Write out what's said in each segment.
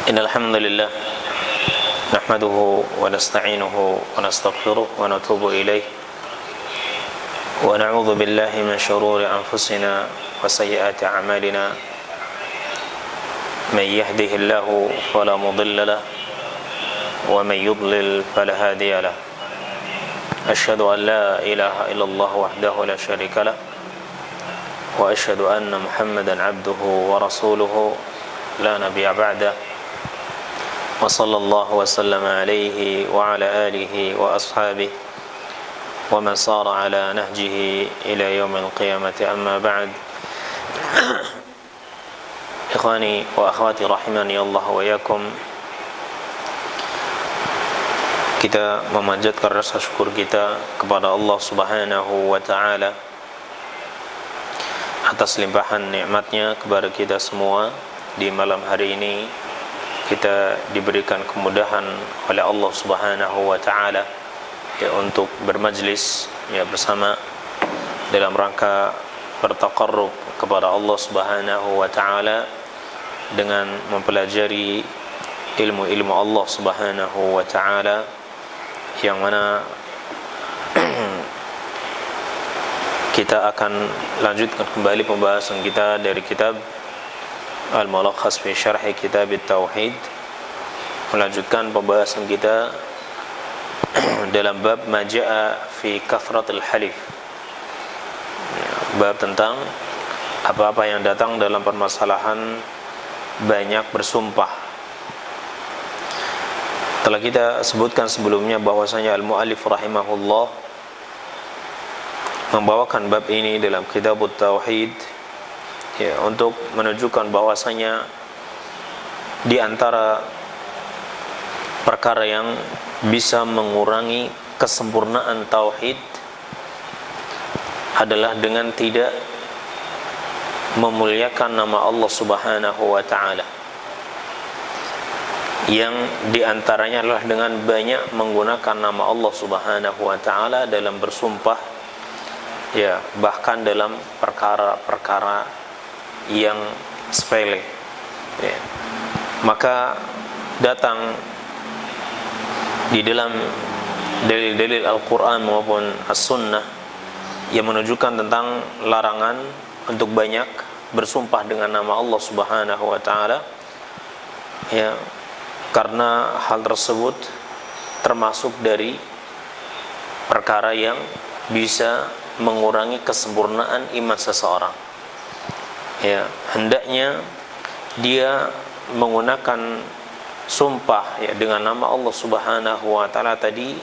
إن الحمد لله نحمده ونستعينه ونستغفره ونتوب إليه ونعوذ بالله من شرور أنفسنا وسيئات أعمالنا من يهده الله فلا مضل له ومن يضلل فلا هادي له أشهد أن لا إله إلا الله وحده لا شريك له وأشهد أن محمدا عبده ورسوله لا نبي بعده وصلى الله وسلم عليه وعلى آله وأصحابه ومن صار على نهجه إلى يوم القيامة أما بعد إخواني وأخواتي رحمني الله وإياكم. Kita memanjatkan rasa syukur kita kepada Allah Subhanahu wa Ta'ala atas limpahan nikmatnya kepada kita semua. Di malam hari ini kita diberikan kemudahan oleh Allah Subhanahu wa Ta'ala untuk bermajlis bersama dalam rangka bertaqarrub kepada Allah Subhanahu wa Ta'ala dengan mempelajari ilmu-ilmu Allah Subhanahu wa Ta'ala, yang mana kita akan lanjutkan kembali pembahasan kita dari kitab Al-Mulakhas fi Syarh Kitab At-Tauhid, melanjutkan pembahasan kita dalam bab Maja'a fi Kathratil Halif, bab tentang apa-apa yang datang dalam permasalahan banyak bersumpah. Telah kita sebutkan sebelumnya bahwasanya al-muallif rahimahullah membawakan bab ini dalam kitab At-Tauhid untuk menunjukkan bahwasanya di antara perkara yang bisa mengurangi kesempurnaan tauhid adalah dengan tidak memuliakan nama Allah Subhanahu wa Ta'ala, yang diantaranya adalah dengan banyak menggunakan nama Allah Subhanahu wa Ta'ala dalam bersumpah, bahkan dalam perkara-perkara yang sepele. Maka datang di dalam dalil-dalil Al-Quran maupun As-Sunnah yang menunjukkan tentang larangan untuk banyak bersumpah dengan nama Allah Subhanahu wa Ta'ala, karena hal tersebut termasuk dari perkara yang bisa mengurangi kesempurnaan iman seseorang. Hendaknya dia menggunakan sumpah dengan nama Allah Subhanahu wa Ta'ala tadi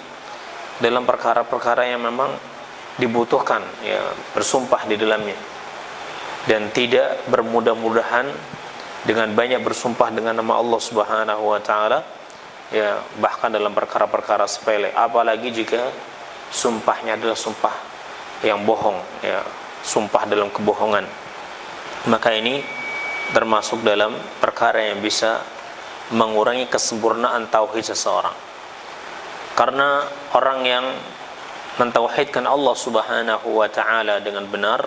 dalam perkara-perkara yang memang dibutuhkan bersumpah di dalamnya, dan tidak bermudah-mudahan dengan banyak bersumpah dengan nama Allah Subhanahu wa Ta'ala, bahkan dalam perkara-perkara sepele, apalagi jika sumpahnya adalah sumpah yang bohong, sumpah dalam kebohongan. Maka ini termasuk dalam perkara yang bisa mengurangi kesempurnaan tauhid seseorang. Karena orang yang mentauhidkan Allah Subhanahu wa Ta'ala dengan benar,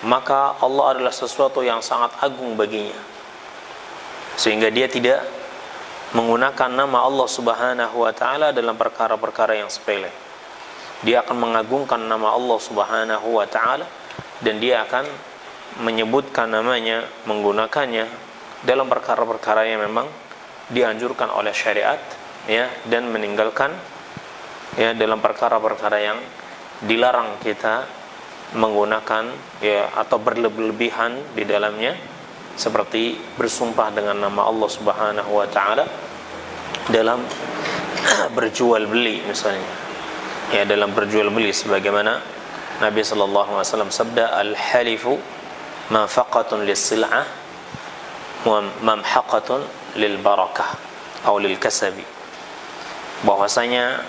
maka Allah adalah sesuatu yang sangat agung baginya, sehingga dia tidak menggunakan nama Allah Subhanahu wa Ta'ala dalam perkara-perkara yang sepele. Dia akan mengagungkan nama Allah Subhanahu wa Ta'ala, dan dia akan menyebutkan namanya, menggunakannya dalam perkara-perkara yang memang dianjurkan oleh syariat, dan meninggalkan dalam perkara-perkara yang dilarang kita menggunakan atau berlebihan di dalamnya, seperti bersumpah dengan nama Allah Subhanahu wa Ta'ala dalam berjual beli misalnya, dalam berjual beli, sebagaimana Nabi sallallahu alaihi wasallam sabda, al-halifu manfaqatun lis-sil'ah wa mamhaqatun lil-barakah atau lil-kasabi, bahwasanya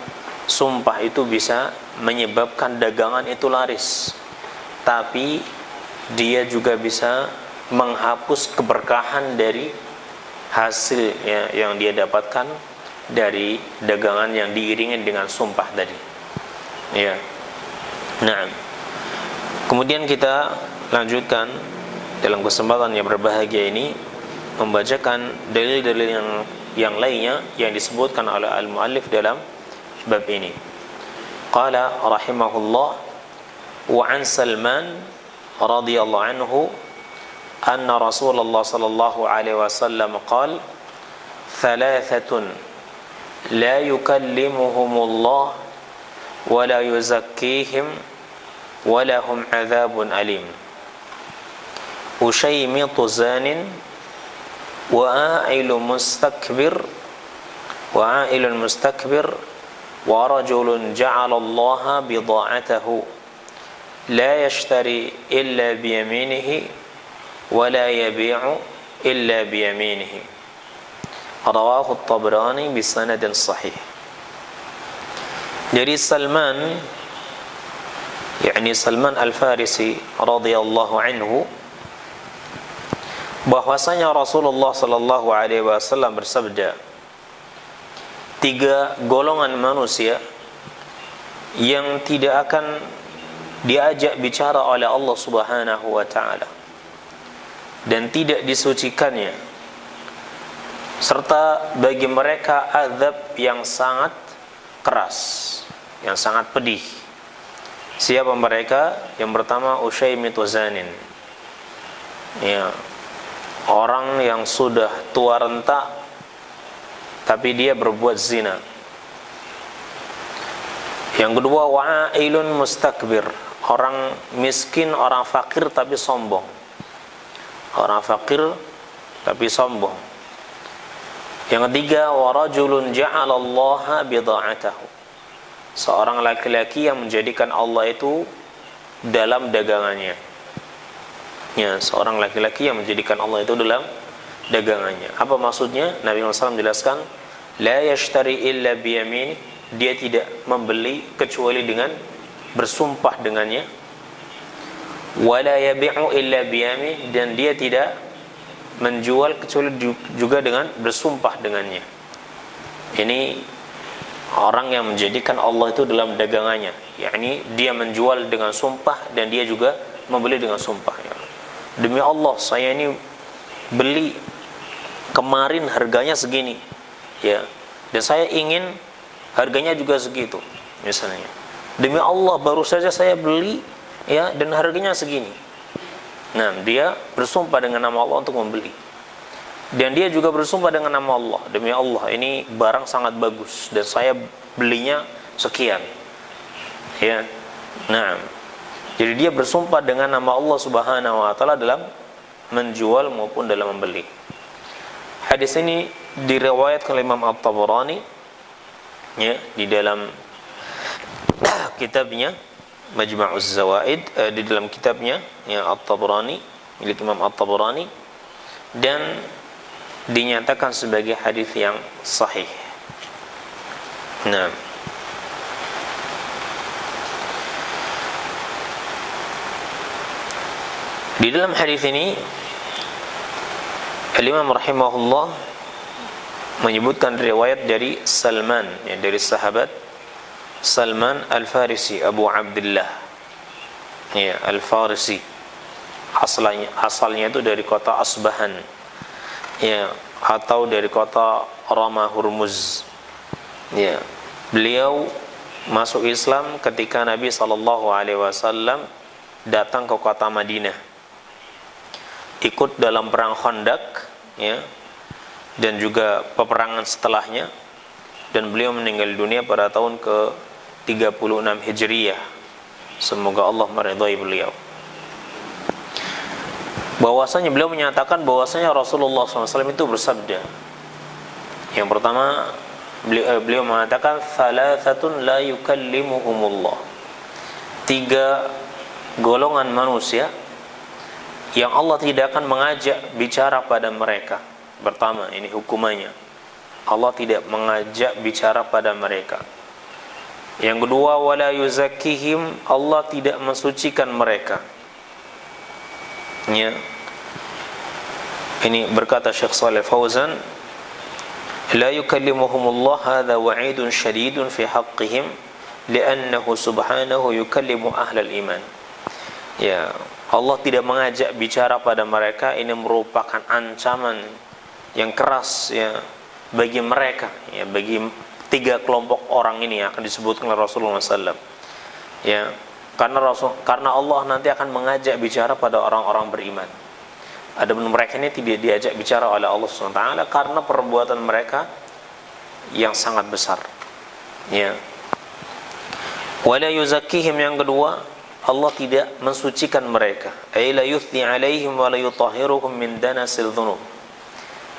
sumpah itu bisa menyebabkan dagangan itu laris, tapi dia juga bisa menghapus keberkahan dari hasil yang dia dapatkan dari dagangan yang diiringi dengan sumpah tadi. Nah, kemudian kita lanjutkan dalam kesempatan yang berbahagia ini membacakan dalil-dalil yang lainnya yang disebutkan oleh al-muallif dalam bab ini. Qala rahimahullah wa an Salman radhiyallahu anhu anna Rasulullah sallallahu alaihi wasallam qala thalathatun la yukallimuhumullah wa la yuzakkihim wa lahum adzabun alim. Ushaymitu zanin وآئل مستكبر ورجل جعل الله بضاعته لا يشتري إلا بيمينه ولا يبيع إلا بيمينه رواه الطبراني بسند صحيح. Dari Salman, yakni Salman Al-Farisi radhiyallahu anhu, bahwasanya Rasulullah sallallahu alaihi wasallam bersabda, 3 golongan manusia yang tidak akan diajak bicara oleh Allah Subhanahu wa taala dan tidak disucikannya, serta bagi mereka azab yang sangat keras, yang sangat pedih. Siapa mereka? Yang pertama, Ushaymitu zanin, ya, orang yang sudah tua renta tapi dia berbuat zina. Yang kedua, wa'ailun mustakbir, orang miskin, orang fakir tapi sombong. Orang fakir tapi sombong. Yang ketiga, warajulun ja'alallaha bidha'atahu, seorang laki-laki yang menjadikan Allah itu dalam dagangannya. Ya, seorang laki-laki yang menjadikan Allah itu dalam dagangannya. Apa maksudnya? Nabi SAW menjelaskan, la yashtari illa biyamin, dia tidak membeli kecuali dengan bersumpah dengannya. Wala yabi'u illa biyamin, dan dia tidak menjual kecuali juga dengan bersumpah dengannya. Ini orang yang menjadikan Allah itu dalam dagangannya, yakni dia menjual dengan sumpah dan dia juga membeli dengan sumpah. Demi Allah, saya ini beli kemarin harganya segini, ya, dan saya ingin harganya juga segitu, misalnya. Demi Allah, baru saja saya beli, ya, dan harganya segini. Nah, dia bersumpah dengan nama Allah untuk membeli, dan dia juga bersumpah dengan nama Allah, demi Allah, ini barang sangat bagus dan saya belinya sekian, ya. Nah, jadi dia bersumpah dengan nama Allah Subhanahu wa taala dalam menjual maupun dalam membeli. Hadis ini diriwayatkan oleh Imam At-Tabarani, ya, di dalam kitabnya Majma'uz Zawaid, di dalam kitabnya, ya, At-Tabarani, milik Imam At-Tabarani, dan dinyatakan sebagai hadis yang sahih. Nah, di dalam hadis ini Al-Imam rahimahullah menyebutkan riwayat dari Salman, ya, dari sahabat Salman Al-Farisi Abu Abdullah, ya, Al-Farisi, asalnya itu dari kota Asbahan, ya, atau dari kota Rama Hurmuz, ya. Beliau masuk Islam ketika Nabi SAW datang ke kota Madinah, ikut dalam perang Khandaq, ya, dan juga peperangan setelahnya, dan beliau meninggal dunia pada tahun ke-36 Hijriyah. Semoga Allah meridhai beliau. Bahwasanya beliau menyatakan bahwasanya Rasulullah SAW itu bersabda. Yang pertama, beliau mengatakan thalathatun la yukallimuhumullah, 3 golongan manusia yang Allah tidak akan mengajak bicara pada mereka. Pertama, ini hukumannya, Allah tidak mengajak bicara pada mereka. Yang kedua, wala yuzakkihim, Allah tidak mensucikan mereka, ya. Ini berkata Syekh Shalih Fauzan, la yukallimuhumullah hadza wa'idun syadidun fi haqqihim li'annahu subhanahu yukallimu ahlal iman. Ya, Allah tidak mengajak bicara pada mereka, ini merupakan ancaman yang keras ya bagi mereka, ya bagi tiga kelompok orang ini yang akan disebutkan oleh Rasulullah SAW. Ya, karena Allah nanti akan mengajak bicara pada orang-orang beriman. Adapun mereka ini tidak diajak bicara oleh Allah SWT karena perbuatan mereka yang sangat besar. Ya. Wala yuzakkihim, yang kedua, Allah tidak mensucikan mereka. Ay la yuthni alaihim wa la yutahhiruhum min danasil dhunub.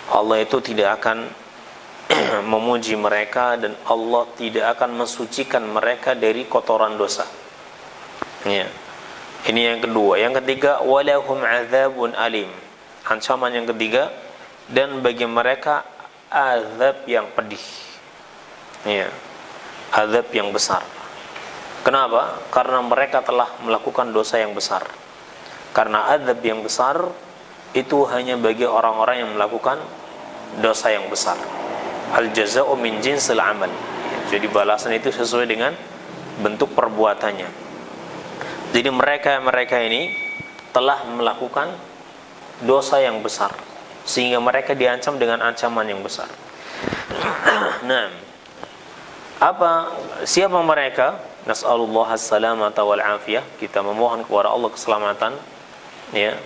Allah itu tidak akan memuji mereka dan Allah tidak akan mensucikan mereka dari kotoran dosa. Ya. Ini yang kedua. Yang ketiga, walahum adzabun alim. Ancaman yang ketiga, dan bagi mereka azab yang pedih. Ya. Azab yang besar. Kenapa? Karena mereka telah melakukan dosa yang besar. Karena azab yang besar itu hanya bagi orang-orang yang melakukan dosa yang besar. Al-jaza'u min jinsil amal. Jadi balasan itu sesuai dengan bentuk perbuatannya. Jadi mereka ini telah melakukan dosa yang besar, sehingga mereka diancam dengan ancaman yang besar. Nah, siapa mereka? Nas'alullah as-salamata wal afiyah. Kita memohon kepada Allah keselamatan ya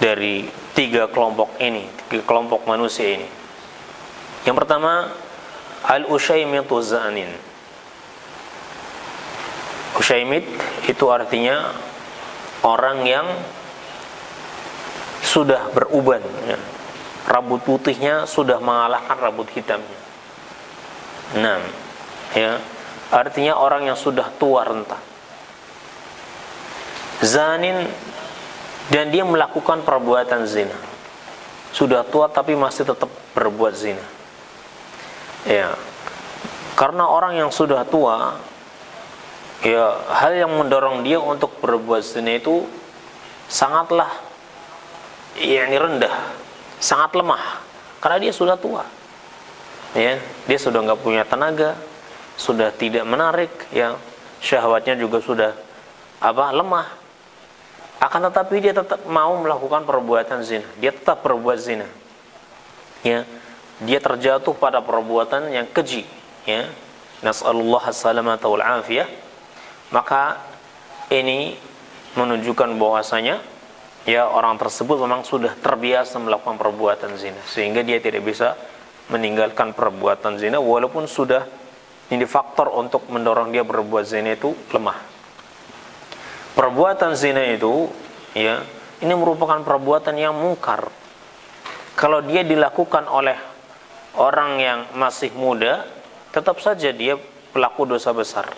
dari tiga kelompok manusia ini. Yang pertama, al-ushaymitu zanin. Ushaymit itu artinya orang yang sudah beruban ya. Rambut putihnya sudah mengalahkan rambut hitamnya. Nah, ya, artinya orang yang sudah tua renta. Zanin, dan dia melakukan perbuatan zina. Sudah tua tapi masih tetap berbuat zina. Ya. Karena orang yang sudah tua, ya, hal yang mendorong dia untuk berbuat zina itu sangatlah rendah, sangat lemah, karena dia sudah tua. Ya, dia sudah nggak punya tenaga, sudah tidak menarik, ya, syahwatnya juga sudah lemah. Akan tetapi dia tetap mau melakukan perbuatan zina, dia tetap berbuat zina. Ya, dia terjatuh pada perbuatan yang keji, ya. Nas'alullah as-salamata wal afiyah. Maka ini menunjukkan bahwasanya ya orang tersebut memang sudah terbiasa melakukan perbuatan zina, sehingga dia tidak bisa meninggalkan perbuatan zina walaupun sudah ini faktor untuk mendorong dia berbuat zina itu lemah. Perbuatan zina itu ya, ini merupakan perbuatan yang mungkar. Kalau dia dilakukan oleh orang yang masih muda, tetap saja dia pelaku dosa besar.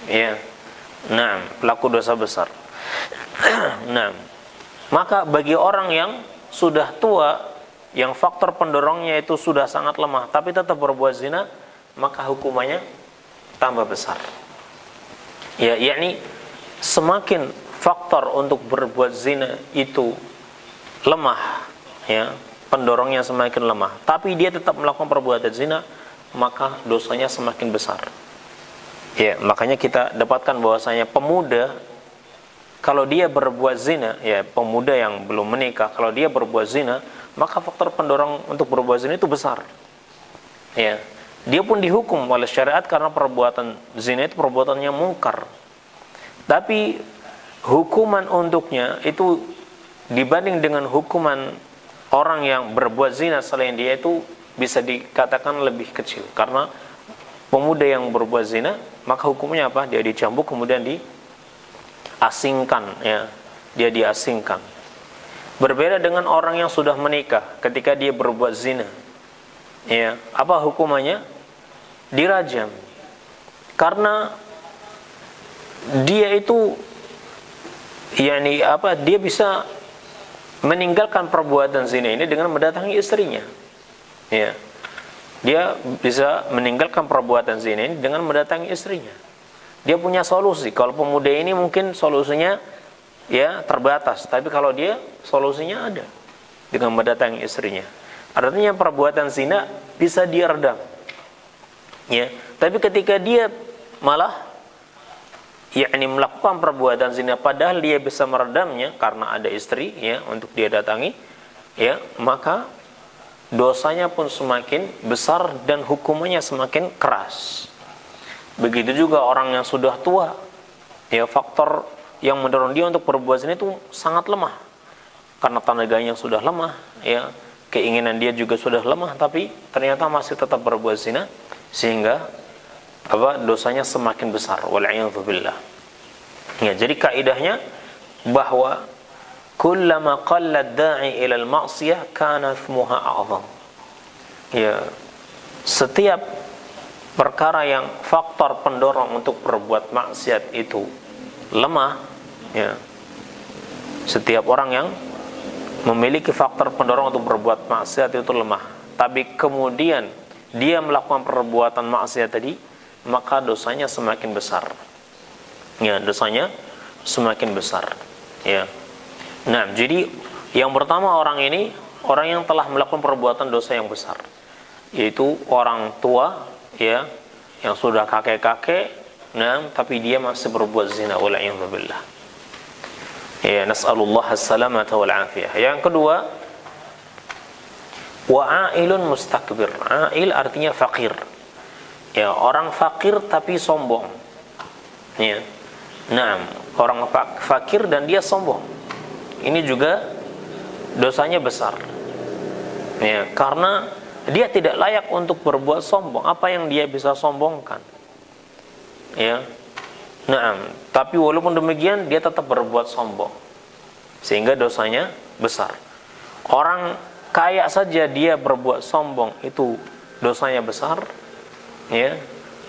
Ya. Nah, pelaku dosa besar. Nah, maka bagi orang yang sudah tua, yang faktor pendorongnya itu sudah sangat lemah, tapi tetap berbuat zina, maka hukumannya tambah besar. Ya, yakni semakin faktor untuk berbuat zina itu lemah, ya, pendorongnya semakin lemah, tapi dia tetap melakukan perbuatan zina, maka dosanya semakin besar. Ya, makanya kita dapatkan bahwasanya pemuda, kalau dia berbuat zina, ya, pemuda yang belum menikah, kalau dia berbuat zina, maka faktor pendorong untuk berbuat zina itu besar. Ya, dia pun dihukum oleh syariat karena perbuatan zina itu perbuatan yang mungkar. Tapi hukuman untuknya itu dibanding dengan hukuman orang yang berbuat zina selain dia itu bisa dikatakan lebih kecil. Karena pemuda yang berbuat zina, maka hukumnya apa? Dia dicambuk kemudian diasingkan, ya. Dia diasingkan. Berbeda dengan orang yang sudah menikah, ketika dia berbuat zina, ya, apa hukumannya? Dirajam. Karena dia itu dia bisa meninggalkan perbuatan zina ini dengan mendatangi istrinya. Ya. Dia bisa meninggalkan perbuatan zina ini dengan mendatangi istrinya. Dia punya solusi. Kalau pemuda ini mungkin solusinya ya terbatas, tapi kalau dia solusinya ada dengan mendatangi istrinya. Artinya perbuatan zina bisa dia redam. Ya, tapi ketika dia malah yakni melakukan perbuatan zina padahal dia bisa meredamnya karena ada istri ya untuk dia datangi, ya, maka dosanya pun semakin besar dan hukumannya semakin keras. Begitu juga orang yang sudah tua, ya, faktor yang mendorong dia untuk berbuat zina itu sangat lemah karena tenaganya sudah lemah, ya, keinginan dia juga sudah lemah, tapi ternyata masih tetap berbuat zina sehingga dosanya semakin besar. Wal'iyadzubillah. Ya, jadi kaidahnya bahwa kullama qalla ad-da'i ila al-ma'siyah kana ithmuha a'zam. Ya, setiap perkara yang faktor pendorong untuk berbuat maksiat itu lemah, ya, setiap orang yang memiliki faktor pendorong untuk berbuat maksiat itu lemah, tapi kemudian dia melakukan perbuatan maksiat tadi, maka dosanya semakin besar. Ya, dosanya semakin besar. Ya. Nah, jadi yang pertama orang ini orang yang telah melakukan perbuatan dosa yang besar, yaitu orang tua, ya, yang sudah kakek-kakek, nah, tapi dia masih berbuat zina. Wal'iyadzubillah. Ya, nas'alullah as-salamata wal afiyah. Yang kedua, wa'ailun mustakbir. Ail artinya fakir. Ya, orang fakir tapi sombong. Ya. Nah, orang fakir dan dia sombong. Ini juga dosanya besar. Ya, karena dia tidak layak untuk berbuat sombong. Apa yang dia bisa sombongkan? Ya. Nah, tapi walaupun demikian dia tetap berbuat sombong. Sehingga dosanya besar. Orang kaya saja dia berbuat sombong, itu dosanya besar. Ya,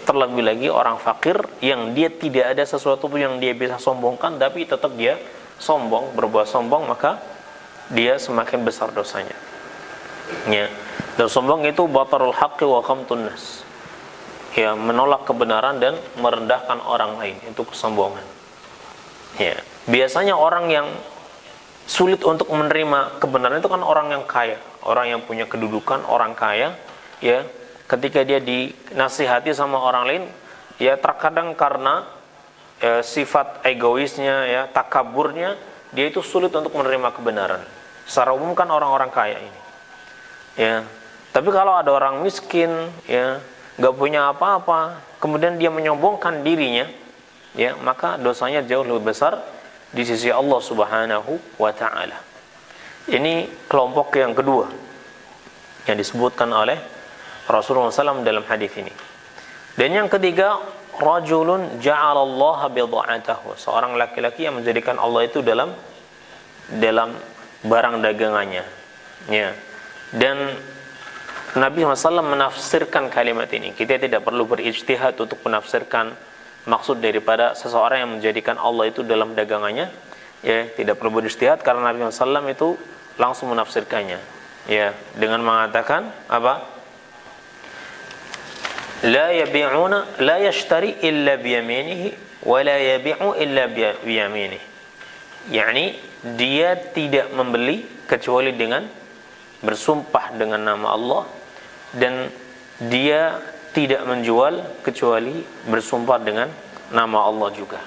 terlebih lagi orang fakir yang dia tidak ada sesuatu pun yang dia bisa sombongkan, tapi tetap dia sombong, berbuat sombong, maka dia semakin besar dosanya. Ya, dan sombong itu batarul haqqi wa ghamtun nas. Ya, menolak kebenaran dan merendahkan orang lain, itu kesombongan. Ya, biasanya orang yang sulit untuk menerima kebenaran itu kan orang yang kaya, orang yang punya kedudukan, orang kaya, ya. Ketika dia dinasihati sama orang lain, ya terkadang karena sifat egoisnya, ya, takaburnya, dia itu sulit untuk menerima kebenaran. Secara umum kan orang-orang kaya ini, ya. Tapi kalau ada orang miskin, ya, nggak punya apa-apa, kemudian dia menyombongkan dirinya, ya, maka dosanya jauh lebih besar di sisi Allah Subhanahu wa Ta'ala. Ini kelompok yang kedua yang disebutkan oleh Rasulullah SAW dalam hadis ini. Dan yang ketiga, rajulun ja'alallaha bid'atahu, seorang laki-laki yang menjadikan Allah itu dalam barang dagangannya. Ya. Dan Nabi SAW menafsirkan kalimat ini. Kita tidak perlu berijtihad untuk menafsirkan maksud daripada seseorang yang menjadikan Allah itu dalam dagangannya. Ya, tidak perlu berijtihad karena Nabi SAW itu langsung menafsirkannya. Ya, dengan mengatakan apa? La yabi'una la yashtari illa biyaminihi wa la yabi'u illa biyaminihi. Yani dia tidak membeli kecuali dengan bersumpah dengan nama Allah, dan dia tidak menjual kecuali bersumpah dengan nama Allah juga.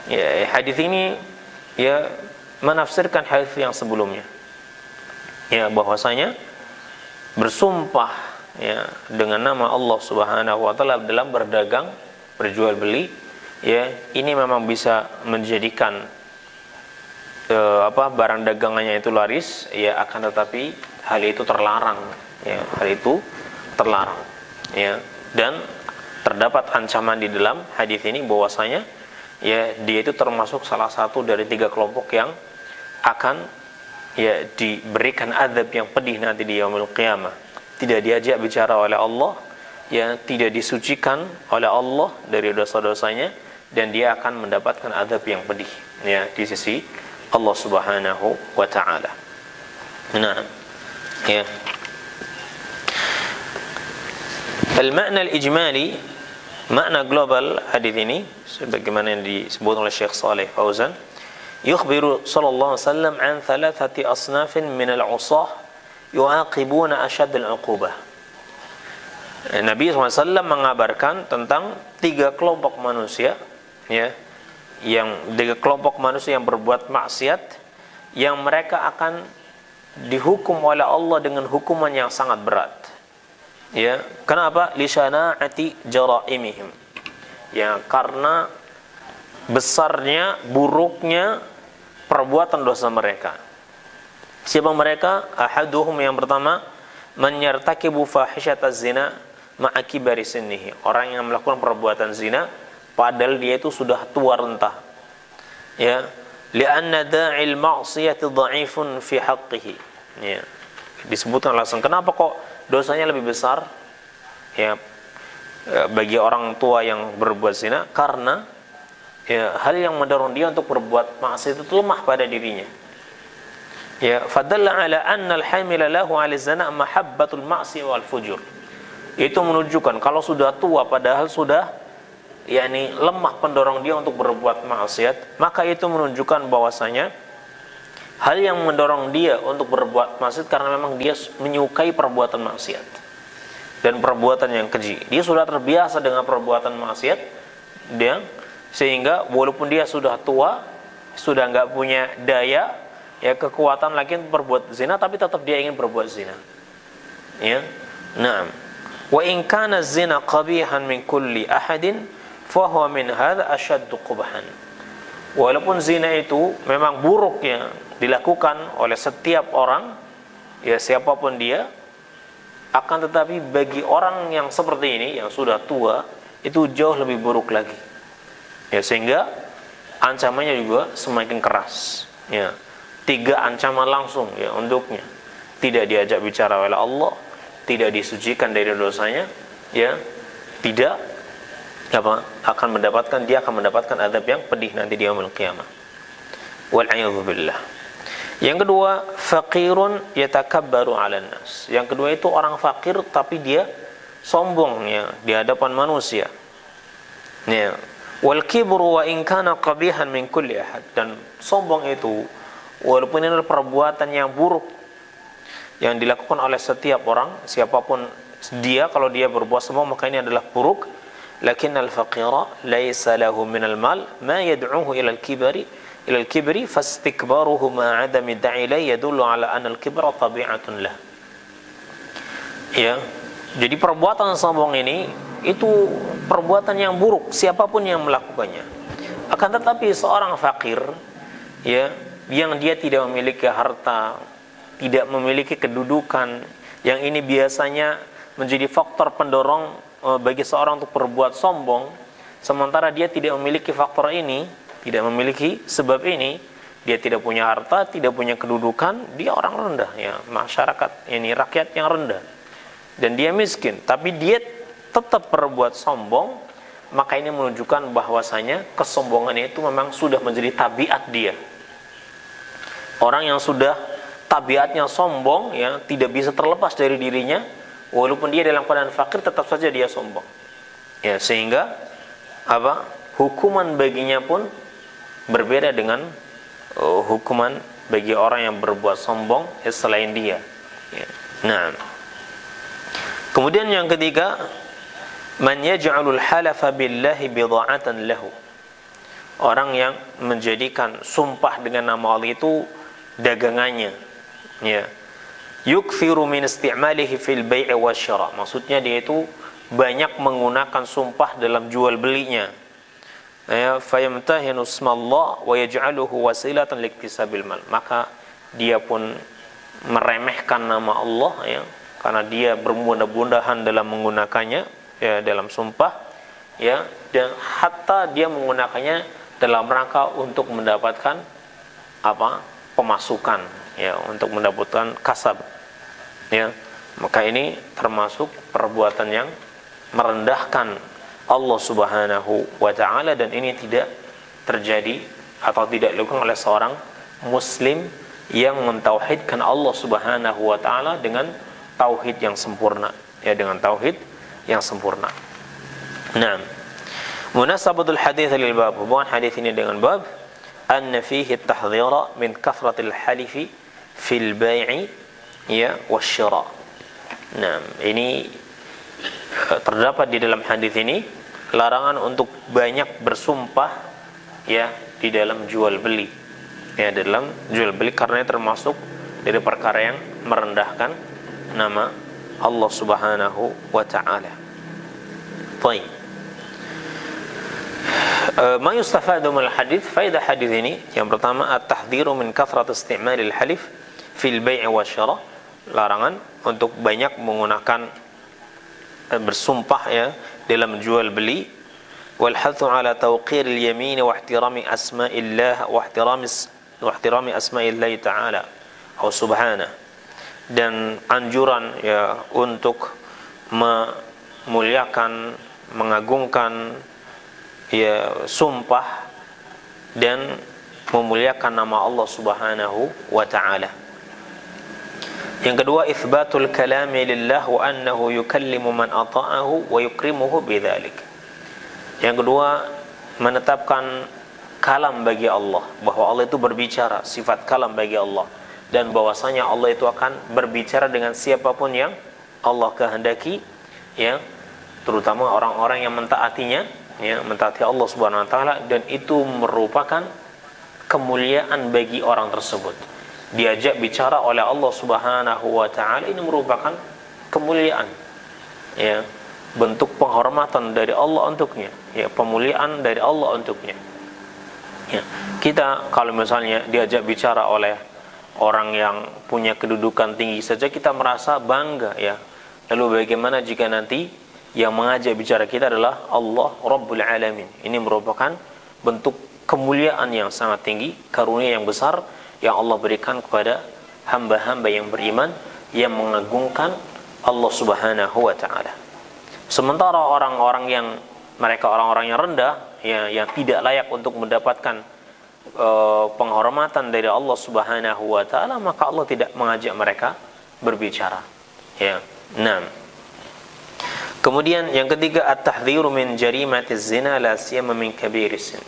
Ya, hadis ini ya menafsirkan hadis yang sebelumnya. Ya, bahwasanya bersumpah, ya, dengan nama Allah Subhanahu wa Ta'ala dalam berdagang, berjual beli, ya, ini memang bisa menjadikan barang dagangannya itu laris, ya, akan tetapi hal itu terlarang, ya, hal itu terlarang, ya. Dan terdapat ancaman di dalam hadis ini bahwasanya, ya, dia itu termasuk salah satu dari 3 kelompok yang akan, ya, diberikan azab yang pedih nanti di yaumul qiyamah. Tidak diajak bicara oleh Allah, ya, tidak disucikan oleh Allah dari dosa-dosanya, dan dia akan mendapatkan azab yang pedih, ya, di sisi Allah Subhanahu wa Ta'ala. Nah, ya. Al-makna al-ijmali, makna global hadis ini sebagaimana yang disebut oleh Syekh Shalih Fauzan, yukhbiru sallallahu alaihi wasallam an 3 asnafin min al-'usah yu'aqibuna asyad al-'uqubah. Nabi SAW mengabarkan tentang 3 kelompok manusia, ya, yang dari kelompok manusia yang berbuat maksiat, yang mereka akan dihukum oleh Allah dengan hukuman yang sangat berat. Ya, kenapa? Li syana'ati jaraimihim. Ya, karena besarnya, buruknya perbuatan dosa mereka. Siapa mereka? Ahaduhum, yang pertama, man yartakibu fahishataz zina ma'a kibari sinnihi. Orang yang melakukan perbuatan zina padahal dia itu sudah tua renta. Ya, li'anna da'il ma'siyati dha'ifun fi haqqihi. Ya, disebutkan langsung kenapa kok dosanya lebih besar ya bagi orang tua yang berbuat zina, karena ya hal yang mendorong dia untuk berbuat maksiat itu lemah pada dirinya. Ya, fadalla ala anna al-hamila lahu 'ala zina mahabbatul ma'si wal fujur. Itu menunjukkan kalau sudah tua padahal sudah yakni lemah pendorong dia untuk berbuat maksiat, maka itu menunjukkan bahwasanya hal yang mendorong dia untuk berbuat maksiat karena memang dia menyukai perbuatan maksiat dan perbuatan yang keji. Dia sudah terbiasa dengan perbuatan maksiat, dia sehingga walaupun dia sudah tua, sudah nggak punya daya, ya kekuatan lagi untuk berbuat zina, tapi tetap dia ingin berbuat zina. Ya, nah, wa in kana zina qabihan min kulli ahadin, fa huwa min hadza ashaddu qubhan. Walaupun zina itu memang buruknya dilakukan oleh setiap orang, ya siapapun dia, akan tetapi bagi orang yang seperti ini, yang sudah tua, itu jauh lebih buruk lagi. Ya, sehingga ancamannya juga semakin keras. Ya, 3 ancaman langsung ya untuknya. Tidak diajak bicara oleh Allah, tidak disucikan dari dosanya, ya, tidak akan mendapatkan azab yang pedih nanti di yaumul qiyamah. Wal'iyadzu billah. Yang kedua, faqirun yatakabbaru 'alan nas. Yang kedua itu orang fakir tapi dia sombong ya di hadapan manusia. Ya. Wal kibru wa in kana qabihan min kulli ahad. Dan sombong itu walaupun ini adalah perbuatan yang buruk yang dilakukan oleh setiap orang, siapapun dia, kalau dia berbuat sombong maka ini adalah buruk. Lakin al-faqira laysa lahu min al-mal ma yad'uhu ila al-kibri fastikbaruhu ma 'adami da'ilai yadullu ala anna al-kibra tabi'atun lah. Ya, jadi perbuatan sombong ini itu perbuatan yang buruk siapapun yang melakukannya. Akan tetapi seorang fakir ya, yang dia tidak memiliki harta, tidak memiliki kedudukan, yang ini biasanya menjadi faktor pendorong bagi seorang untuk berbuat sombong, sementara dia tidak memiliki faktor ini, tidak memiliki sebab ini, dia tidak punya harta, tidak punya kedudukan, dia orang rendah ya, masyarakat ini rakyat yang rendah, dan dia miskin, tapi dia tetap berbuat sombong, maka ini menunjukkan bahwasanya kesombongan itu memang sudah menjadi tabiat dia. Orang yang sudah tabiatnya sombong ya, tidak bisa terlepas dari dirinya, walaupun dia dalam keadaan fakir tetap saja dia sombong. Ya, sehingga hukuman baginya pun berbeda dengan hukuman bagi orang yang berbuat sombong ya, selain dia. Ya. Nah, kemudian yang ketiga, man yaj'alul halafa billahi bidha'atan lahu. Orang yang menjadikan sumpah dengan nama Allah itu dagangannya. Ya. Yukthiru min isti'malihi fil bai'i wasyara. Maksudnya dia itu banyak menggunakan sumpah dalam jual belinya. Ya, fayamtahinu ismallah wa yaj'aluhu wasilatan liktisabil mal. Maka dia pun meremehkan nama Allah ya, karena dia berbundah-bundahan dalam menggunakannya ya, dalam sumpah ya, dan hatta dia menggunakannya dalam rangka untuk mendapatkan pemasukan ya, untuk mendapatkan kasab ya. Maka ini termasuk perbuatan yang merendahkan Allah Subhanahu wa ta'ala, dan ini tidak terjadi atau tidak dilakukan oleh seorang muslim yang mentauhidkan Allah Subhanahu wa ta'ala dengan tauhid yang sempurna ya, dengan tauhid yang sempurna. Nah, munasabatul hadits lil bab, hubungan hadis ini dengan bab anna fihi at-tahdhira min kathratil halifi fil bai'i ya wasyira. Nah, ini terdapat di dalam hadis ini larangan untuk banyak bersumpah ya di dalam jual beli, ya dalam jual beli, karena termasuk dari perkara yang merendahkan nama Allah Subhanahu wa taala. Baik. Ma yustafadu min al-hadits, faedah hadis ini yang pertama at-tahdhiru min kathrat isti'mal al-halif fil bai' wa syara, larangan untuk banyak menggunakan bersumpah ya dalam jual beli, wal hathu ala tawqir al-yamin wa ihtirami asma'illah wa ihtirami asma'illah ta'ala atau subhanahu, dan anjuran ya untuk memuliakan, mengagungkan ya sumpah dan memuliakan nama Allah Subhanahu wa taala. Yang kedua, itsbatul kalami lillah wa annahu yukallimu man ata'ahu wa yukrimuhu bidzalik. Yang kedua, menetapkan kalam bagi Allah, bahwa Allah itu berbicara, sifat kalam bagi Allah, dan bahwasanya Allah itu akan berbicara dengan siapapun yang Allah kehendaki, ya, terutama orang-orang yang mentaatinya, ya, mentaati Allah Subhanahu wa taala, dan itu merupakan kemuliaan bagi orang tersebut. Diajak bicara oleh Allah Subhanahu wa taala, ini merupakan kemuliaan, ya, bentuk penghormatan dari Allah untuknya, ya, pemuliaan dari Allah untuknya. Ya, kita kalau misalnya diajak bicara oleh orang yang punya kedudukan tinggi saja kita merasa bangga, ya. Lalu bagaimana jika nanti yang mengajak bicara kita adalah Allah Rabbul Alamin? Ini merupakan bentuk kemuliaan yang sangat tinggi, karunia yang besar yang Allah berikan kepada hamba-hamba yang beriman, yang mengagungkan Allah Subhanahu wa taala. Sementara orang-orang yang orang-orang yang rendah, ya, yang tidak layak untuk mendapatkan penghormatan dari Allah Subhanahu wa taala, maka Allah tidak mengajak mereka berbicara, ya. Nah, kemudian yang ketiga, at-tahdhiru min jarimatiz zina la siyama min kabiris sin.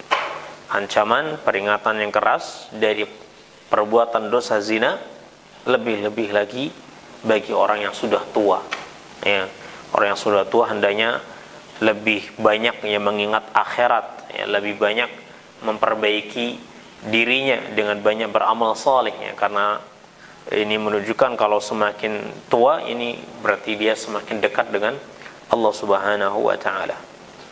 Ancaman, peringatan yang keras dari perbuatan dosa zina, lebih-lebih lagi bagi orang yang sudah tua, ya. Orang yang sudah tua hendaknya lebih banyak yang mengingat akhirat, ya, lebih banyak memperbaiki dirinya dengan banyak beramal saleh, ya, karena ini menunjukkan kalau semakin tua ini berarti dia semakin dekat dengan Allah Subhanahu wa taala.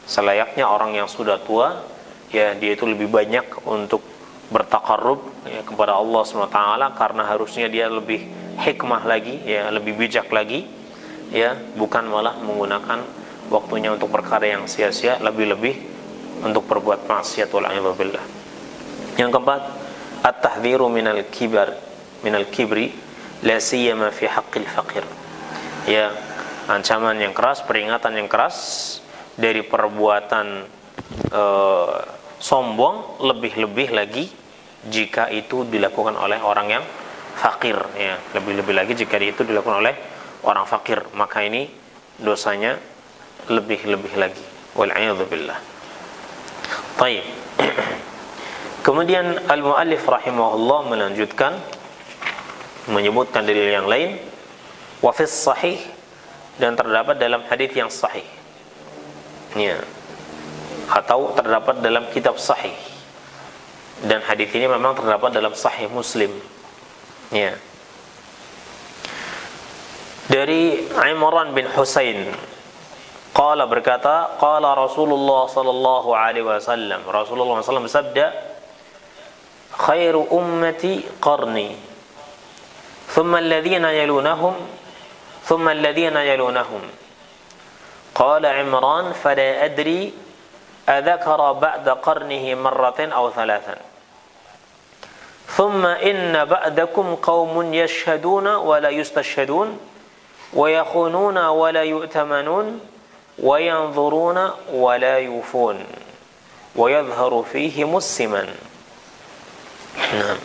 Selayaknya orang yang sudah tua, ya, dia itu lebih banyak untuk bertaqarrub, ya, kepada Allah SWT, karena harusnya dia lebih hikmah lagi, ya, lebih bijak lagi, ya, bukan malah menggunakan waktunya untuk perkara yang sia-sia, lebih-lebih untuk berbuat maksiat, wal-'iyadzu billah. Yang keempat, at-tahdhiru minal kibri la siyama fi haqqil faqir. Ya, ancaman yang keras, peringatan yang keras dari perbuatan sombong, lebih-lebih lagi jika itu dilakukan oleh orang yang fakir, ya, lebih-lebih lagi jika itu dilakukan oleh orang fakir, maka ini dosanya lebih-lebih lagi, wal-'iyadzu billah. Baik. Kemudian al-muallif rahimahullah melanjutkan menyebutkan dalil yang lain, wa fis sahih, dan terdapat dalam hadis yang sahih, ya, atau terdapat dalam kitab sahih, dan hadis ini memang terdapat dalam Sahih Muslim, ya, dari Imran bin Husain qala, berkata, qala Rasulullah sallallahu alaihi wasallam, Rasulullah sallallahu alaihi wasallam bersabda, khairu ummati qarni thumma alladhina yalunahum thumma alladhina yalunahum. Qala Imran fala adri adhakara ba'da qarnihi marratan aw thalathan. Thumma inna ba'dakum qaumun yashhaduna wa la yustashhadun wa yakhununa wa la yu'tamanun wa yanzuruna wa la yufun wa yadhharu fihi musliman. Nah,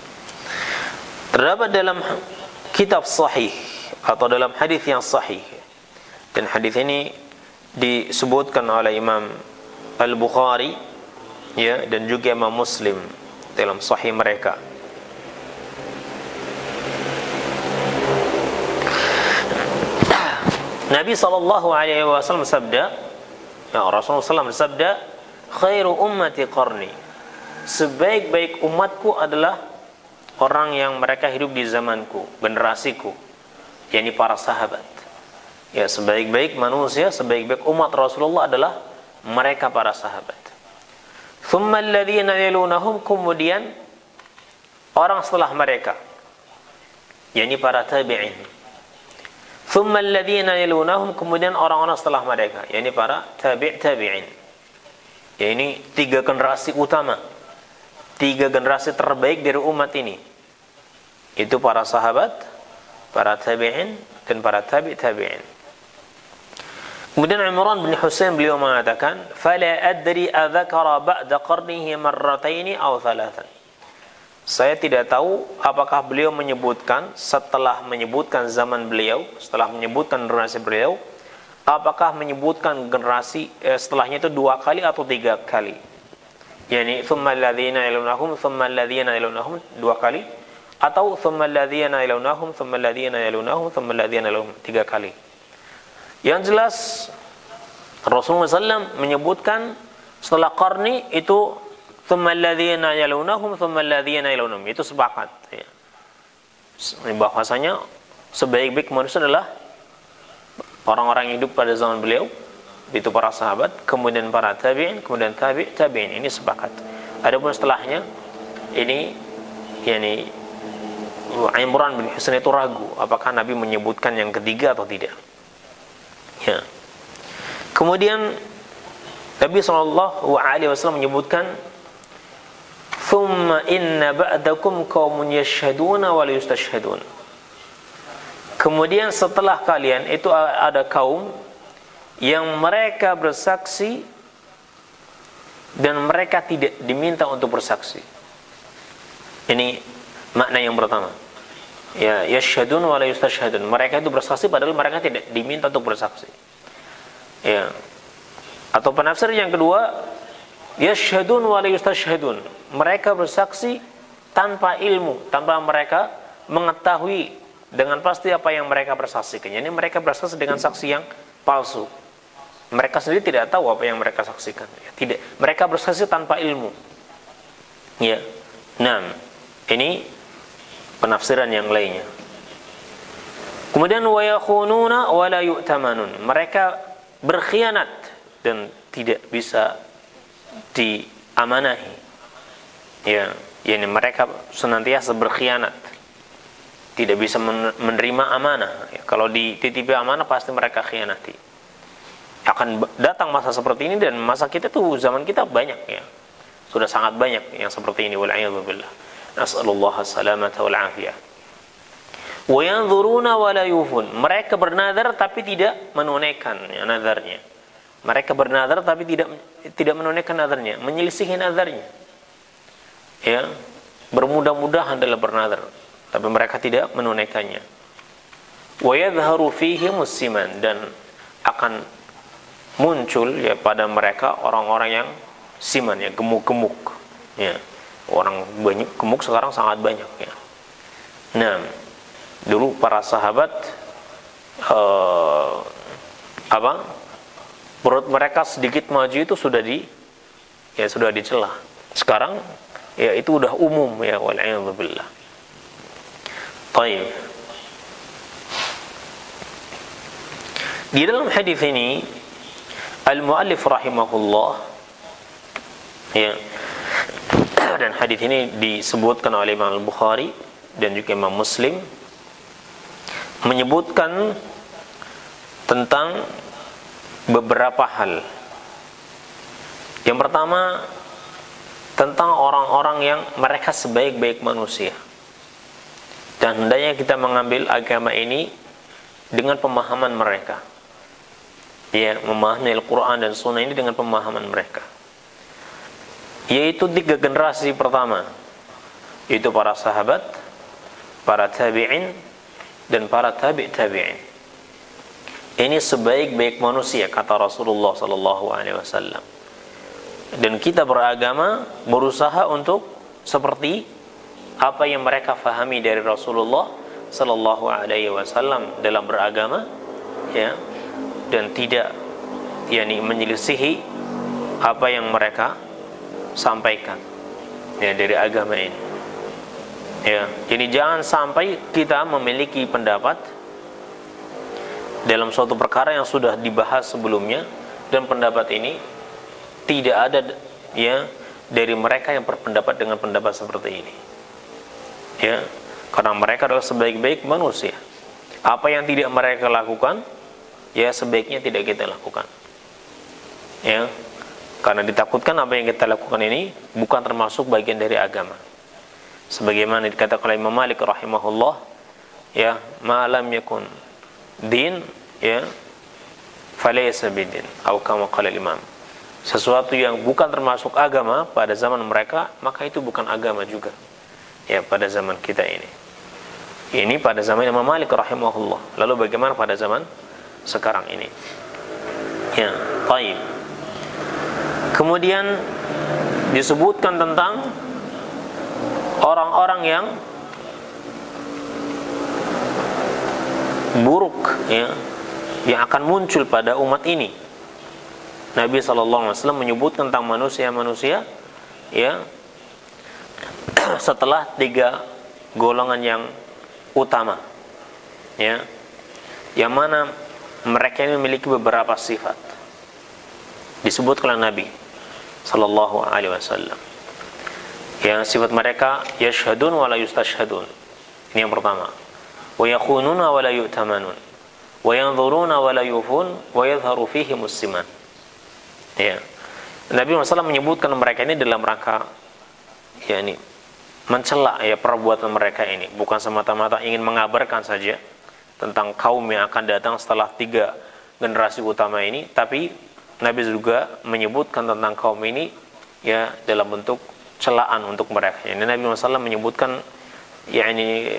terdapat dalam kitab sahih atau dalam hadis yang sahih, dan hadis ini disebutkan oleh Imam Al-Bukhari, ya, dan juga Imam Muslim dalam sahih mereka. Nabi sallallahu alaihi wasallam sabda, ya, Rasulullah SAW bersabda, khairu ummati qarni, sebaik-baik umatku adalah orang yang mereka hidup di zamanku, generasiku, yakni para sahabat. Ya, sebaik-baik manusia, sebaik-baik umat Rasulullah adalah mereka para sahabat. Thumma alladhina yalunahum, kemudian orang setelah mereka, yakni para tabi'in. Thumma alladhina yalunahum, kemudian orang-orang setelah mereka, yakni para tabi'in. Ya, ini 3 generasi utama, 3 generasi terbaik dari umat ini. Itu para sahabat, para tabi'in, dan para tabi'in. Kemudian Imran bin Husain beliau mengatakan, "Fala adri adzakara ba'da qarnihi marrataini aw thalathan." Saya tidak tahu apakah beliau menyebutkan setelah menyebutkan zaman beliau, setelah menyebutkan generasi beliau, apakah menyebutkan generasi setelahnya itu 2 kali atau 3 kali. Yani thumma alladhina yalunahum thumma alladhina yalunahum 2 kali, atau thumma alladhina yalunahum thumma alladhina yalunahum thumma alladhina yalunahum 3 kali. Yang jelas Rasulullah SAW menyebutkan setelah qarni itu thumma alladhina yalunahum thumma alladhina yalunahum, itu sepakat ya. Bahwasanya sebaik-baik manusia adalah orang-orang yang hidup pada zaman beliau, itu para sahabat, kemudian para tabi'in, kemudian tabi'in, ini sepakat. Adapun setelahnya ini yakni Imran bin Husain itu ragu apakah Nabi menyebutkan yang ketiga atau tidak. Ya. Kemudian Nabi SAW menyebutkan, "Thumma inna ba'dakum qaumun yashhaduna wa la yustashhadun." Kemudian setelah kalian itu ada kaum yang mereka bersaksi dan mereka tidak diminta untuk bersaksi. Ini makna yang pertama. Ya, yashhadun wa la yustashhadun. Mereka itu bersaksi padahal mereka tidak diminta untuk bersaksi. Ya. Atau penafsir yang kedua, yashhadun wa la yustashhadun. Mereka bersaksi tanpa ilmu, tanpa mereka mengetahui dengan pasti apa yang mereka bersaksikan. Jadi mereka bersaksi dengan saksi yang palsu. Mereka sendiri tidak tahu apa yang mereka saksikan. Ya, tidak. Mereka bersaksi tanpa ilmu. Ya. Nah, ini penafsiran yang lainnya. Kemudian wa yakhununa wa la yu'tamanun. Mereka berkhianat dan tidak bisa diamanahi. Ya, yakni mereka senantiasa berkhianat. Tidak bisa menerima amanah. Ya, kalau dititipi amanah pasti mereka khianati. Akan datang masa seperti ini, dan masa kita tuh zaman kita banyak ya. Sudah sangat banyak yang seperti ini, wal'iyadzu billah. Nas'alullah as-salamata wal afiyah. Wa yanzuruna wa la yufun. Mereka bernazar tapi tidak menunaikan ya, nazarnya. Mereka bernazar tapi tidak menunaikan nazarnya, menyelisihi nazarnya. Ya, bermudah-mudahan dalam bernazar, tapi mereka tidak menunaikannya. Wa yadhharu fihi musiman, dan akan muncul ya pada mereka orang-orang yang siman ya, gemuk-gemuk ya. Orang banyak gemuk sekarang sangat banyak ya. Nah, dulu para sahabat perut mereka sedikit maju itu sudah dicela. Sekarang ya itu udah umum ya, wal'iyadzu billah. Baik. Di dalam hadis ini al-muallif rahimahullah ya, dan hadis ini disebutkan oleh Imam Al-Bukhari dan juga Imam Muslim, menyebutkan tentang beberapa hal. Yang pertama, tentang orang-orang yang mereka sebaik-baik manusia, dan hendaknya kita mengambil agama ini dengan pemahaman mereka ya, memahami Al-Quran dan Sunnah ini dengan pemahaman mereka, yaitu 3 generasi pertama, itu para sahabat, para tabi'in, dan para tabi'in. Ini sebaik-baik manusia kata Rasulullah SAW. Dan kita beragama berusaha untuk seperti apa yang mereka fahami dari Rasulullah SAW dalam beragama ya, dan tidak menyelisihi apa yang mereka sampaikan ya dari agama ini. Ya, jadi jangan sampai kita memiliki pendapat dalam suatu perkara yang sudah dibahas sebelumnya dan pendapat ini tidak ada ya dari mereka yang berpendapat dengan pendapat seperti ini. Ya, karena mereka adalah sebaik-baik manusia. Apa yang tidak mereka lakukan, ya sebaiknya tidak kita lakukan. Ya, karena ditakutkan apa yang kita lakukan ini bukan termasuk bagian dari agama. Sebagaimana dikatakan oleh Imam Malik rahimahullah, ya, ma lam yakun din, ya, falaysa bidin, atau kama qala Imam. Sesuatu yang bukan termasuk agama pada zaman mereka, maka itu bukan agama juga. Ya, pada zaman kita ini. Ini pada zaman Imam Malik rahimahullah. Lalu bagaimana pada zaman sekarang ini? Ya, baik. Kemudian disebutkan tentang orang-orang yang buruk, ya, yang akan muncul pada umat ini. Nabi SAW menyebut tentang manusia-manusia, ya, setelah 3 golongan yang utama, ya, yang mana mereka ini memiliki beberapa sifat. Disebut oleh Nabi SAW. Yang sifat mereka yashhadun wa la yustashhadun. Ini yang pertama. Wa yakhununa wa la yu'tamanun. Wa yanzuruna wa la yufun wa yadhharu fihi musliman. Ya. Nabi SAW menyebutkan mereka ini dalam rangka yakni mencela ya perbuatan mereka ini, bukan semata-mata ingin mengabarkan saja tentang kaum yang akan datang setelah 3 generasi utama ini, tapi Nabi juga menyebutkan tentang kaum ini ya dalam bentuk celaan untuk mereka. Ini Nabi SAW menyebutkan yakni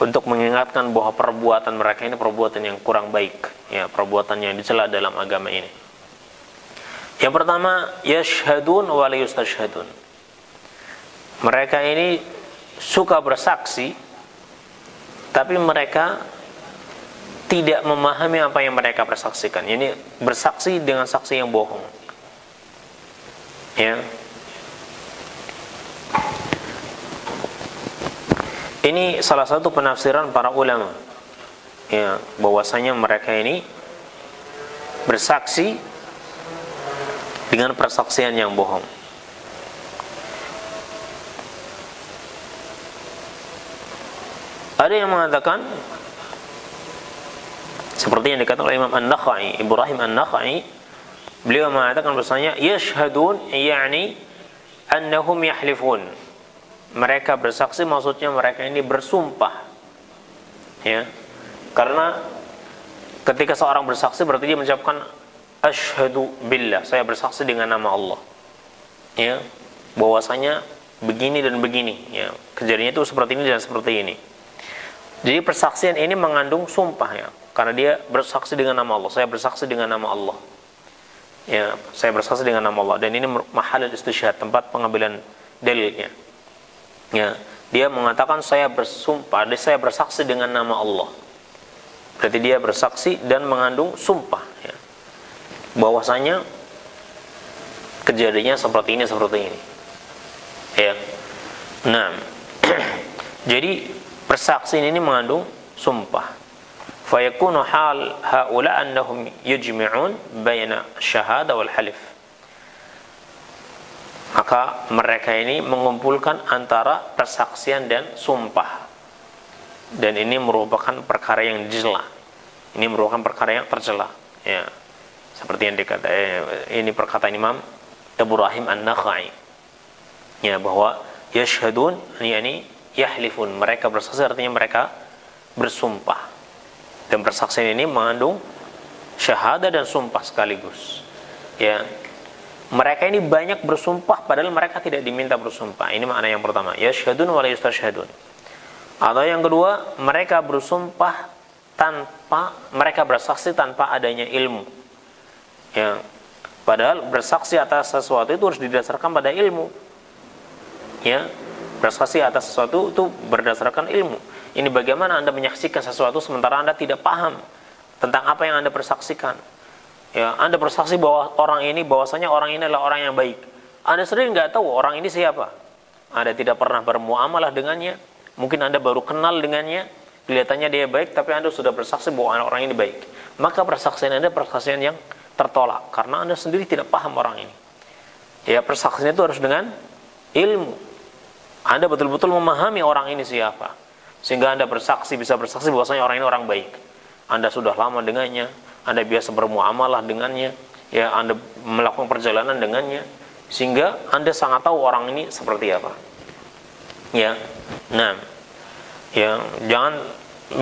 untuk mengingatkan bahwa perbuatan mereka ini perbuatan yang kurang baik, ya, perbuatan yang dicela dalam agama ini. Yang pertama, yashhadun wa la yustashhadun. Mereka ini suka bersaksi, tapi mereka tidak memahami apa yang mereka bersaksikan. Ini bersaksi dengan saksi yang bohong. Ya. Ini salah satu penafsiran para ulama, ya, bahwasanya mereka ini bersaksi dengan persaksian yang bohong. Ada yang mengatakan seperti yang dikatakan oleh Imam An-Nakhai, Ibrahim An-Nakhai, beliau mengatakan bahwasanya yashhadun yakni annahum yahlifun. Mereka bersaksi maksudnya mereka ini bersumpah. Ya. Karena ketika seorang bersaksi berarti dia mengucapkan asyhadu billah, saya bersaksi dengan nama Allah. Ya. Bahwasanya begini dan begini, ya. Kejadiannya itu seperti ini dan seperti ini. Jadi persaksian ini mengandung sumpah, ya. Karena dia bersaksi dengan nama Allah. Saya bersaksi dengan nama Allah. Ya, saya bersaksi dengan nama Allah. Dan ini mahal istisyhad, tempat pengambilan dalilnya. Ya, dia mengatakan saya bersumpah, saya bersaksi dengan nama Allah. Berarti dia bersaksi dan mengandung sumpah, ya. Bahwasanya kejadiannya seperti ini, seperti ini. Ya. Nah, jadi persaksian ini mengandung sumpah. Fa yakunu hal haula annahum yujmi'un baina syahada wal halif. Maka mereka ini mengumpulkan antara persaksian dan sumpah. Dan ini merupakan perkara yang dicela. Ini merupakan perkara yang tercela, ya. Seperti yang dikatakan ini perkataan Imam Ibrahim An-Nakhai. Ya, bahwa yashhadun yakni yahlifun, mereka bersaksi artinya mereka bersumpah. Dan persaksian ini mengandung syahadah dan sumpah sekaligus. Ya. Mereka ini banyak bersumpah padahal mereka tidak diminta bersumpah. Ini makna yang pertama, yashhadun wa la yustashhadun. Atau yang kedua, mereka bersumpah tanpa, mereka bersaksi tanpa adanya ilmu. Ya. Padahal bersaksi atas sesuatu itu harus didasarkan pada ilmu. Ya. Bersaksi atas sesuatu itu berdasarkan ilmu. Ini bagaimana Anda menyaksikan sesuatu sementara Anda tidak paham tentang apa yang Anda bersaksikan. Ya, Anda bersaksi bahwa orang ini, bahwasanya orang ini adalah orang yang baik. Anda sendiri nggak tahu orang ini siapa. Anda tidak pernah bermuamalah dengannya, mungkin Anda baru kenal dengannya, kelihatannya dia baik, tapi Anda sudah bersaksi bahwa orang ini baik, maka persaksian Anda persaksian yang tertolak, karena Anda sendiri tidak paham orang ini. Ya, persaksian itu harus dengan ilmu. Anda betul-betul memahami orang ini siapa, sehingga Anda bisa bersaksi bahwasanya orang ini orang baik. Anda sudah lama dengannya, Anda biasa bermuamalah dengannya, ya, Anda melakukan perjalanan dengannya, sehingga Anda sangat tahu orang ini seperti apa. Ya, nah, ya, jangan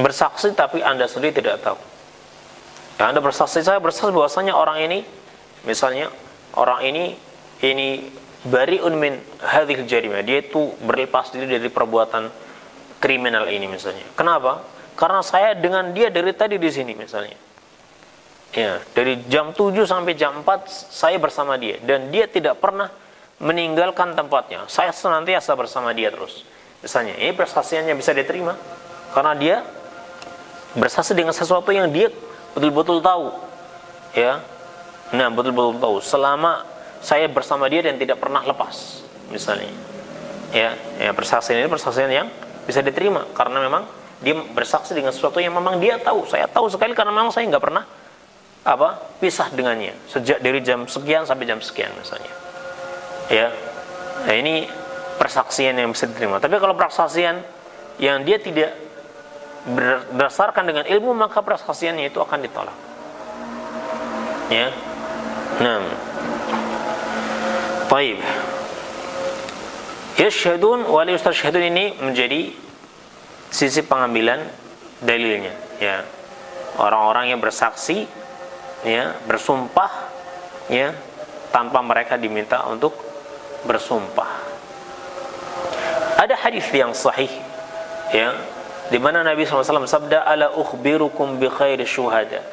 bersaksi tapi Anda sendiri tidak tahu. Ya, Anda bersaksi, saya bersaksi bahwasanya orang ini, misalnya orang ini bari'un min hadhil jarimah, dia itu berlepas diri dari perbuatan kriminal ini misalnya. Kenapa? Karena saya dengan dia dari tadi di sini misalnya. Ya, dari jam 7 sampai jam 4 saya bersama dia, dan dia tidak pernah meninggalkan tempatnya. Saya senantiasa bersama dia terus. Misalnya, ini persaksiannya bisa diterima karena dia bersaksi dengan sesuatu yang dia betul-betul tahu. Ya. Nah, betul-betul tahu selama saya bersama dia dan tidak pernah lepas misalnya. Ya, persaksian ini persaksian yang bisa diterima karena memang dia bersaksi dengan sesuatu yang memang dia tahu. Saya tahu sekali karena memang saya nggak pernah pisah dengannya sejak dari jam sekian sampai jam sekian misalnya. Ya, nah ini persaksian yang bisa diterima. Tapi kalau persaksian yang dia tidak berdasarkan dengan ilmu, maka persaksiannya itu akan ditolak. Ya, nah, baik. Yashhadun wa la yustashhadun ini menjadi sisi pengambilan dalilnya. Ya, orang-orang yang bersaksi, ya, bersumpah, ya, tanpa mereka diminta untuk bersumpah. Ada hadis yang sahih, ya, di mana Nabi SAW sabda, ala ukhbirukum bi khairi syuhada,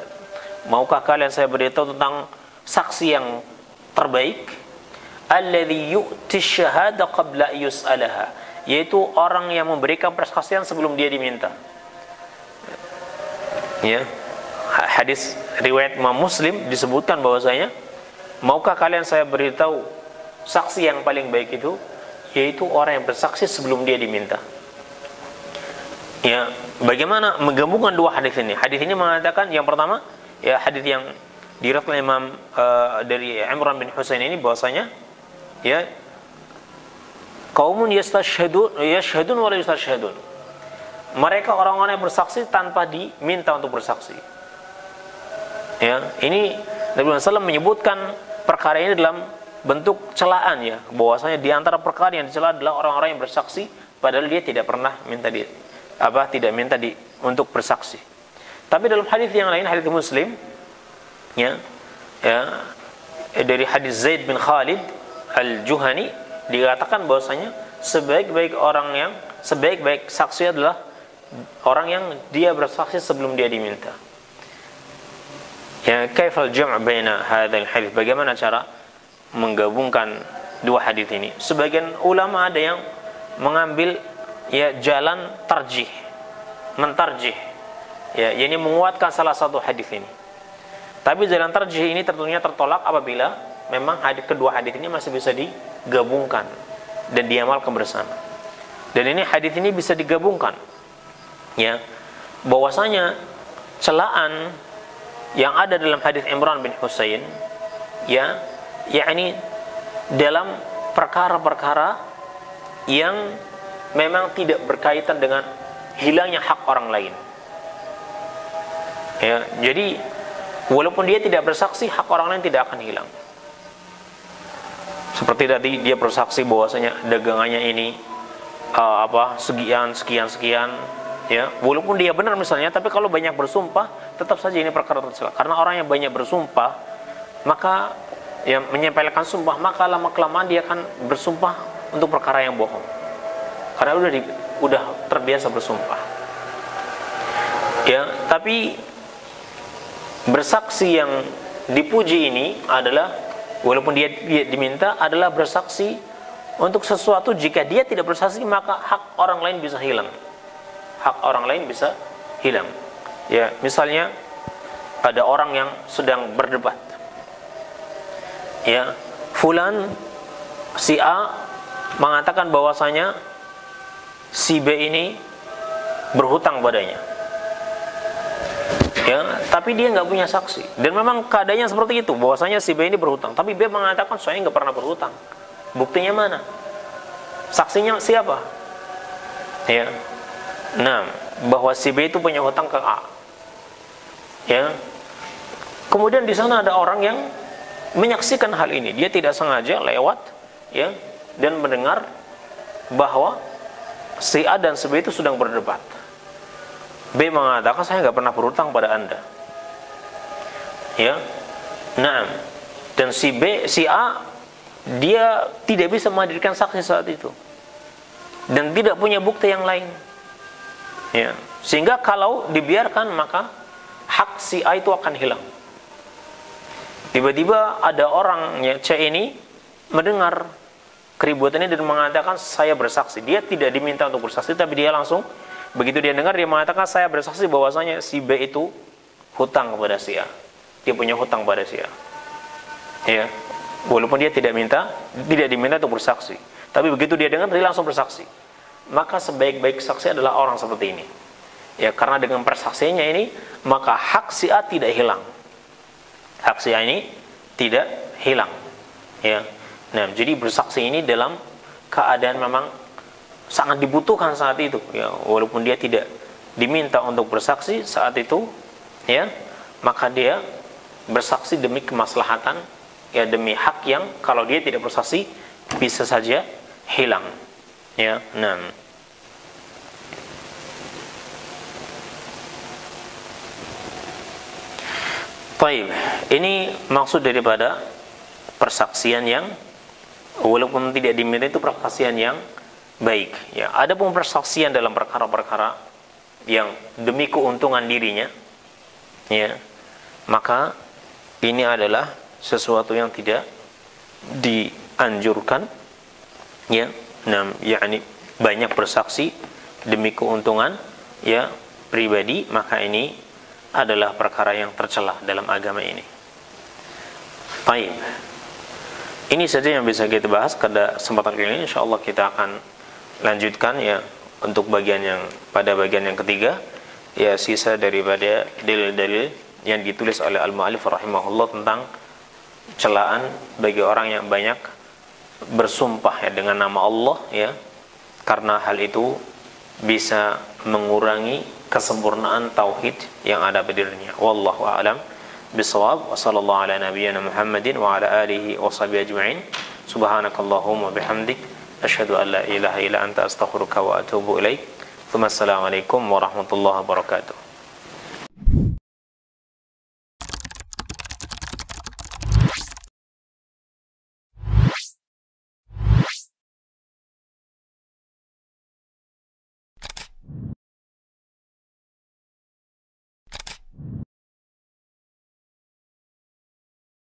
maukah kalian saya beritahu tentang saksi yang terbaik, alladhi yu'ti syahada qabla yus'alaha, yaitu orang yang memberikan persaksian sebelum dia diminta. Ya, hadis riwayat Imam Muslim disebutkan bahwasanya, maukah kalian saya beritahu saksi yang paling baik itu, yaitu orang yang bersaksi sebelum dia diminta. Ya, bagaimana menggabungkan dua hadis ini? Hadis ini mengatakan yang pertama, ya, hadis yang diriwayatkan Imam dari Imran bin Husain ini bahwasanya, ya, qaumun yashhadun wa la yustashhadun, mereka orang-orang yang bersaksi tanpa diminta untuk bersaksi. Ya, ini Nabi SAW menyebutkan perkara ini dalam bentuk celaan, ya, bahwasanya di antara perkara yang dicela adalah orang-orang yang bersaksi padahal dia tidak pernah tidak minta untuk bersaksi. Tapi dalam hadis yang lain, hadis Muslim, ya, dari hadis Zaid bin Khalid Al-Juhani dikatakan bahwasanya sebaik-baik saksi adalah orang yang dia bersaksi sebelum dia diminta. Ya, kaifal jam' baina hadzal hadis, bagaimana cara menggabungkan dua hadis ini? Sebagian ulama ada yang mengambil, ya, jalan mentarjih, ya, yakni menguatkan salah satu hadis ini. Tapi jalan tarjih ini tentunya tertolak apabila memang kedua hadis ini masih bisa digabungkan dan diamalkan bersama. Dan ini hadis ini bisa digabungkan, ya, bahwasanya celaan yang ada dalam hadis Imran bin Husain, ya, yakni dalam perkara-perkara yang memang tidak berkaitan dengan hilangnya hak orang lain. Ya, jadi walaupun dia tidak bersaksi, hak orang lain tidak akan hilang. Seperti tadi dia bersaksi bahwasanya dagangannya ini sekian, ya, walaupun dia benar misalnya, tapi kalau banyak bersumpah, tetap saja ini perkara tercela. Karena orang yang banyak bersumpah, maka, ya, menyepelekan sumpah, maka lama-kelamaan dia akan bersumpah untuk perkara yang bohong. Karena udah terbiasa bersumpah. Ya, tapi bersaksi yang dipuji ini adalah, walaupun dia diminta, adalah bersaksi untuk sesuatu. Jika dia tidak bersaksi, maka hak orang lain bisa hilang. Hak orang lain bisa hilang. Ya, misalnya ada orang yang sedang berdebat. Ya, fulan si A mengatakan bahwasanya si B ini berhutang padanya, ya, tapi dia nggak punya saksi, dan memang keadaannya seperti itu, bahwasanya si B ini berhutang, tapi B mengatakan saya nggak pernah berhutang. Buktinya mana? Saksinya siapa? Ya, nah, bahwa si B itu punya hutang ke A, ya. Kemudian di sana ada orang yang menyaksikan hal ini, dia tidak sengaja lewat, ya, dan mendengar bahwa si A dan si B itu sedang berdebat. B mengatakan saya nggak pernah berhutang pada Anda, ya. Nah, dan si A dia tidak bisa menghadirkan saksi saat itu dan tidak punya bukti yang lain, ya, sehingga kalau dibiarkan maka hak si A itu akan hilang. Tiba-tiba ada orangnya C ini mendengar keributan ini dan mengatakan saya bersaksi. Dia tidak diminta untuk bersaksi, tapi dia langsung, begitu dia dengar, dia mengatakan saya bersaksi bahwasanya si B itu hutang kepada si A. Dia punya hutang pada si A, ya, walaupun dia tidak diminta untuk bersaksi, tapi begitu dia dengar, dia langsung bersaksi. Maka sebaik-baik saksi adalah orang seperti ini, ya, karena dengan persaksiannya ini maka hak si A tidak hilang. Hak si A ini tidak hilang, ya. Nah, jadi bersaksi ini dalam keadaan memang sangat dibutuhkan saat itu, ya, walaupun dia tidak diminta untuk bersaksi saat itu, ya, maka dia bersaksi demi kemaslahatan, ya, demi hak yang kalau dia tidak bersaksi bisa saja hilang, ya. Nah, baik, ini maksud daripada persaksian yang walaupun tidak diminta itu persaksian yang baik, ya. Adapun persaksian dalam perkara-perkara yang demi keuntungan dirinya, ya, maka ini adalah sesuatu yang tidak dianjurkan, ya. Nah, yakni banyak bersaksi demi keuntungan, ya, pribadi, maka ini adalah perkara yang tercela dalam agama ini. Baik, ini saja yang bisa kita bahas pada kesempatan kali ini. Insyaallah kita akan lanjutkan, ya, untuk pada bagian yang ketiga, ya, sisa daripada dalil-dalil yang ditulis oleh al-mu'allif rahimahullah tentang celaan bagi orang yang banyak bersumpah, ya, dengan nama Allah, ya, karena hal itu bisa mengurangi kesempurnaan tauhid yang ada pada dirinya. Wallahu a'lam bishawab. Wa sallallahu ala nabiyyina Muhammadin wa ala alihi wa sahbihi ajma'in. Subhanakallahumma bihamdik asyhadu an la ilaha illa anta astaghfiruka wa atubu ilaik. Assalamualaikum warahmatullahi wabarakatuh.